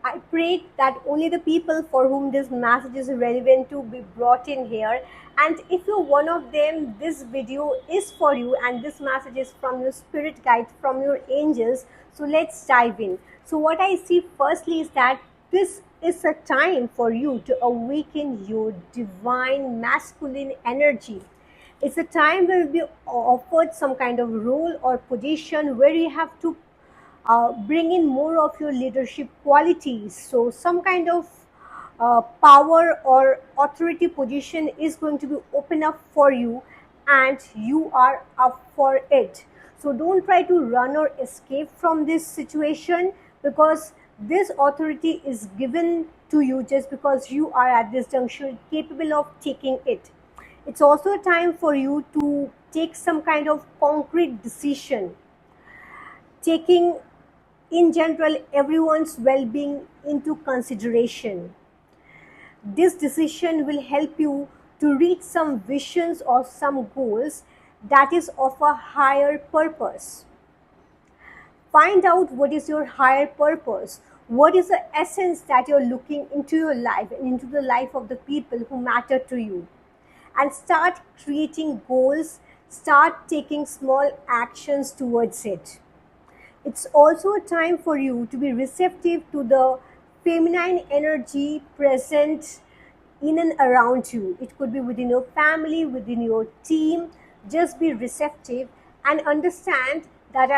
I pray that only the people for whom this message is relevant to be brought in here. And if you're one of them, this video is for you, and this message is from your spirit guide, from your angels. So let's dive in. So, what I see firstly is that this is a time for you to awaken your divine masculine energy. It's a time where you'll be offered some kind of role or position where you have to bring in more of your leadership qualities. So, some kind of power or authority position is going to be open up for you, and you are up for it. So, don't try to run or escape from this situation, because this authority is given to you just because you are at this juncture capable of taking it. It's also a time for you to take some kind of concrete decision, taking in general everyone's well-being into consideration. This decision will help you to reach some visions or some goals that is of a higher purpose. Find out what is your higher purpose. What is the essence that you're looking into your life and into the life of the people who matter to you? And start creating goals, start taking small actions towards it. It's also a time for you to be receptive to the feminine energy present in and around you. It could be within your family, within your team. Just be receptive and understand that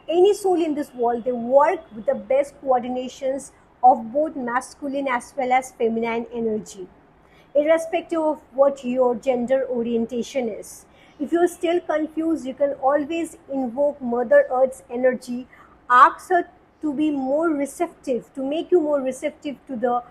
any soul in this world, they work with the best coordinations of both masculine as well as feminine energy, irrespective of what your gender orientation is. If you're still confused, you can always invoke Mother Earth's energy, ask her to be more receptive, to make you more receptive to the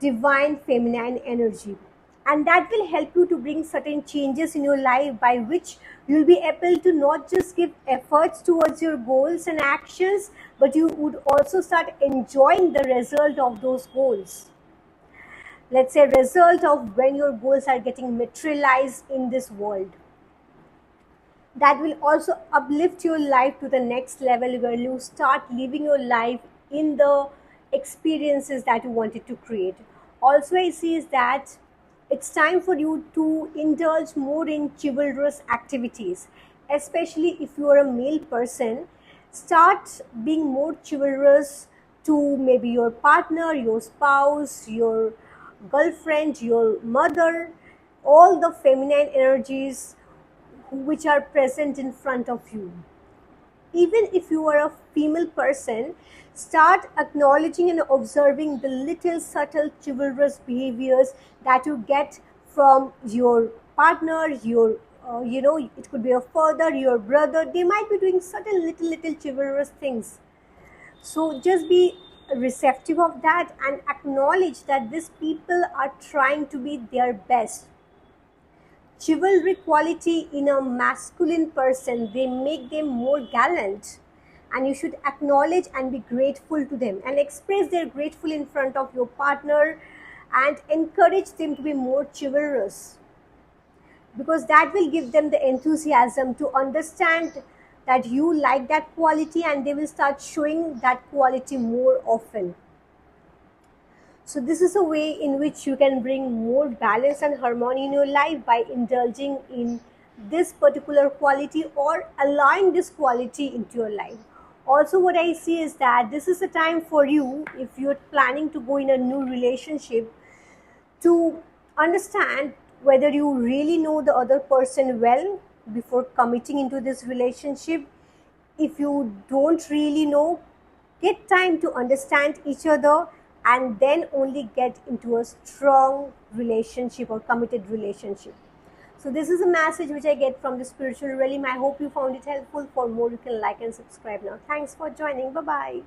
divine feminine energy. And that will help you to bring certain changes in your life by which you'll be able to not just give efforts towards your goals and actions, but you would also start enjoying the result of those goals. Let's say result of when your goals are getting materialized in this world. That will also uplift your life to the next level where you start living your life in the experiences that you wanted to create. Also, I see is that it's time for you to indulge more in chivalrous activities, especially if you are a male person. Start being more chivalrous to maybe your partner, your spouse, your girlfriend, your mother, all the feminine energies which are present in front of you. Even if you are a female person, start acknowledging and observing the little subtle chivalrous behaviors that you get from your partner, your it could be a father, your brother. They might be doing certain little chivalrous things. So just be receptive of that and acknowledge that these people are trying to be their best. Chivalry quality in a masculine person, they make them more gallant, and you should acknowledge and be grateful to them and express their grateful in front of your partner, and encourage them to be more chivalrous, because that will give them the enthusiasm to understand that you like that quality, and they will start showing that quality more often. So, this is a way in which you can bring more balance and harmony in your life by indulging in this particular quality or allowing this quality into your life. Also, what I see is that this is a time for you, if you're planning to go in a new relationship, to understand whether you really know the other person well before committing into this relationship. If you don't really know, get time to understand each other, and then only get into a strong relationship or committed relationship. So this is a message which I get from the spiritual realm. I hope you found it helpful. For more, you can like and subscribe now. Thanks for joining. Bye bye.